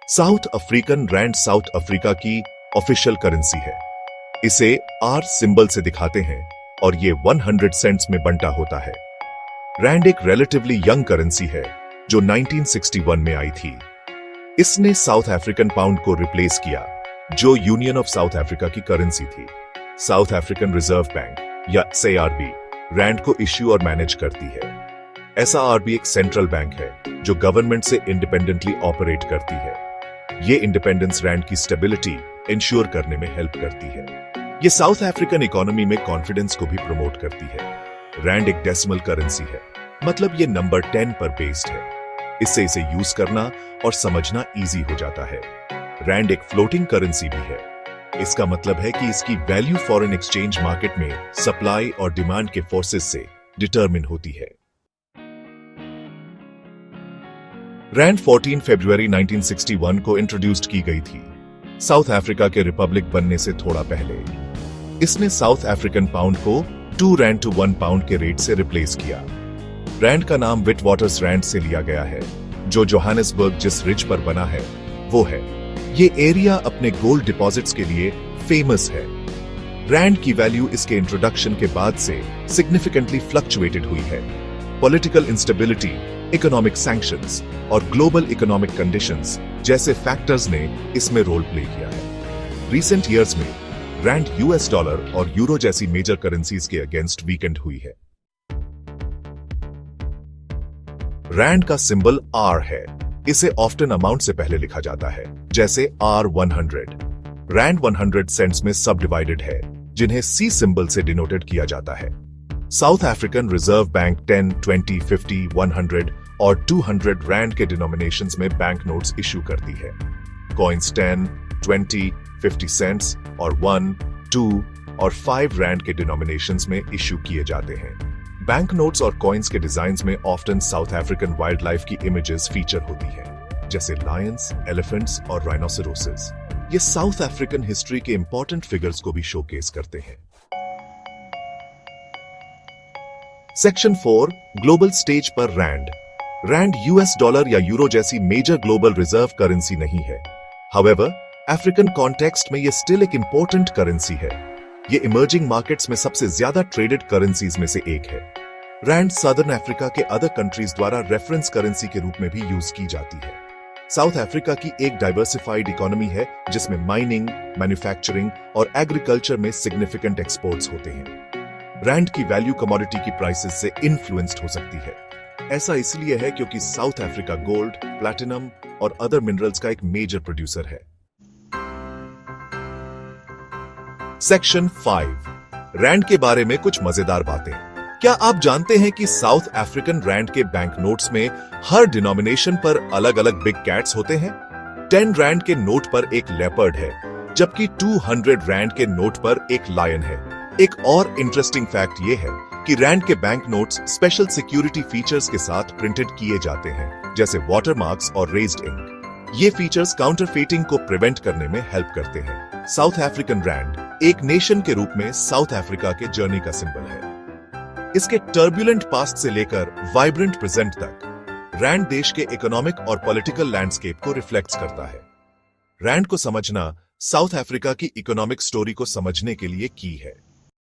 South African rand South Africa की official currency है। इसे आर सिंबल से दिखाते हैं और ये 100 सेंट्स में बंटा होता है। रैंड एक रिलेटिवली यंग करेंसी है जो 1961 में आई थी। इसने साउथ अफ्रीकन पाउंड को रिप्लेस किया जो यूनियन ऑफ साउथ अफ्रीका की करेंसी थी। साउथ अफ्रीकन रिजर्व बैंक या SARB रैंड को इश्यू और मैनेज करती है। SARB एक सेंट्रल बैंक है जो गवर्नमेंट से इंडिपेंडेंटली ऑपरेट करती है। ये इंडिपेंडेंस रैंड की स्टेबिलिटी इंश्योर करने में हेल्प करती है। ये साउथ अफ्रीकन इकोनॉमी में कॉन्फिडेंस को भी प्रमोट करती है। रैंड एक डेसिमल करेंसी है, मतलब ये नंबर 10 पर बेस्ड है। इससे इसे यूज करना और समझना इजी हो जाता है। रैंड एक फ्लोटिंग करेंसी भी है। इसका मतलब है कि इसकी वैल्यू फॉरेन एक्सचेंज मार्केट में सप्लाई और डिमांड के फोर्सेस से डिटरमिन होती है। रैंड 14 फरवरी 1961 को इंट्रोड्यूस्ड की गई थी, साउथ अफ्रीका के रिपब्लिक बनने से थोड़ा पहले। इसने साउथ अफ्रीकन पाउंड को 2 रैंड to 1 पाउंड के रेट से रिप्लेस किया। रैंड का नाम विटवाटर्स रैंड से लिया गया है, जो जोहानिसबर्ग जिस रिज पर बना है वो है। ये एरिया अपने गोल्ड डिपॉजिट्स के लिए फेमस है। रैंड की वैल्यू इसके इंट्रोडक्शन के बाद से सिग्निफिकेंटली फ्लक्चुएटेड हुई है। पॉलिटिकल इंस्टेबिलिटी, इकोनॉमिक सैंक्शंस और ग्लोबल इकोनॉमिक कंडीशंस जैसे फैक्टर्स ने इसमें रोल प्ले किया है। रिसेंट ईयर्स में रैंड US डॉलर और यूरो जैसी मेजर करेंसीज के अगेंस्ट वीकेंड हुई है। रैंड का सिंबल R है। इसे ऑफ्टन अमाउंट से पहले लिखा जाता है, जैसे R100। रैंड 100 सेंट्स में सब डिवाइडेड है, जिन्हें C सिंबल से डिनोटेड किया जाता है। साउथ अफ्रीकन रिजर्व बैंक 10, 20, 50, 100 और 200 रैंड के डिनोमिनेशंस में बैंक नोट्स इश्यू करती है। कॉइन्स 10, 20, 50 सेंट्स और 1, 2 और 5 रैंड के डिनोमिनेशंस में इश्यू किए जाते हैं। बैंक नोट्स और कॉइन्स के डिजाइन्स में often south African wild life की इमेजेस फीचर होती है, जैसे लायंस, एलिफेंट्स और राइनोसेरोसिस। ये साउथ अफ्रीकन हिस्ट्री के इंपॉर्टेंट फिगर्स को भी शोकेस करते हैं। सेक्शन 4 ग्लोबल स्टेज पर रैंड। रैंड US डॉलर या यूरो जैसी मेजर ग्लोबल रिजर्व करेंसी नहीं है। हाउएवर, अफ्रीकन कॉन्टेक्स्ट में यह स्टिल एक इंपॉर्टेंट करेंसी है। ये इमर्जिंग मार्केट्स में सबसे ज्यादा ट्रेडेड करेंसीज में से एक है। रैंड सदर्न अफ्रीका के अदर कंट्रीज द्वारा रेफरेंस करेंसी के रूप में भी यूज की जाती है। साउथ अफ्रीका की एक डाइवर्सिफाइड इकोनॉमी है जिसमें माइनिंग, मैन्युफैक्चरिंग और एग्रीकल्चर में सिग्निफिकेंट एक्सपोर्ट्स होते हैं। रैंड की वैल्यू कमोडिटी की प्राइसेस से इन्फ्लुएंस्ड हो सकती है। ऐसा इसलिए है क्योंकि साउथ अफ्रीका गोल्ड, प्लैटिनम और अदर मिनरल्स का एक मेजर प्रोड्यूसर है। सेक्शन 5 रैंड के बारे में कुछ मजेदार बातें। क्या आप जानते हैं कि साउथ अफ्रीकन रैंड के बैंक नोट्स में हर डिनोमिनेशन पर अलग अलग बिग कैट्स होते हैं? 10 रैंड के नोट पर एक लेपर्ड है, जबकि 200 रैंड के नोट पर एक लायन है। एक और इंटरेस्टिंग फैक्ट ये है कि रैंड के bank notes special security features के साथ प्रिंटेड किए जाते हैं, जैसे वाटरमार्क्स और रेज्ड इंक। ये फीचर्स काउंटरफेटिंग को प्रिवेंट करने में हेल्प करते हैं। साउथ अफ्रीकन रैंड एक नेशन के रूप में साउथ अफ्रीका के जर्नी का सिंबल है। इसके टर्बुलेंट पास्ट से लेकर वाइब्रेंट प्रेजेंट तक रैंड देश के इकोनॉमिक और पॉलिटिकल लैंडस्केप को रिफ्लेक्ट करता है। रैंड को समझना साउथ अफ्रीका की इकोनॉमिक स्टोरी को समझने के लिए की है।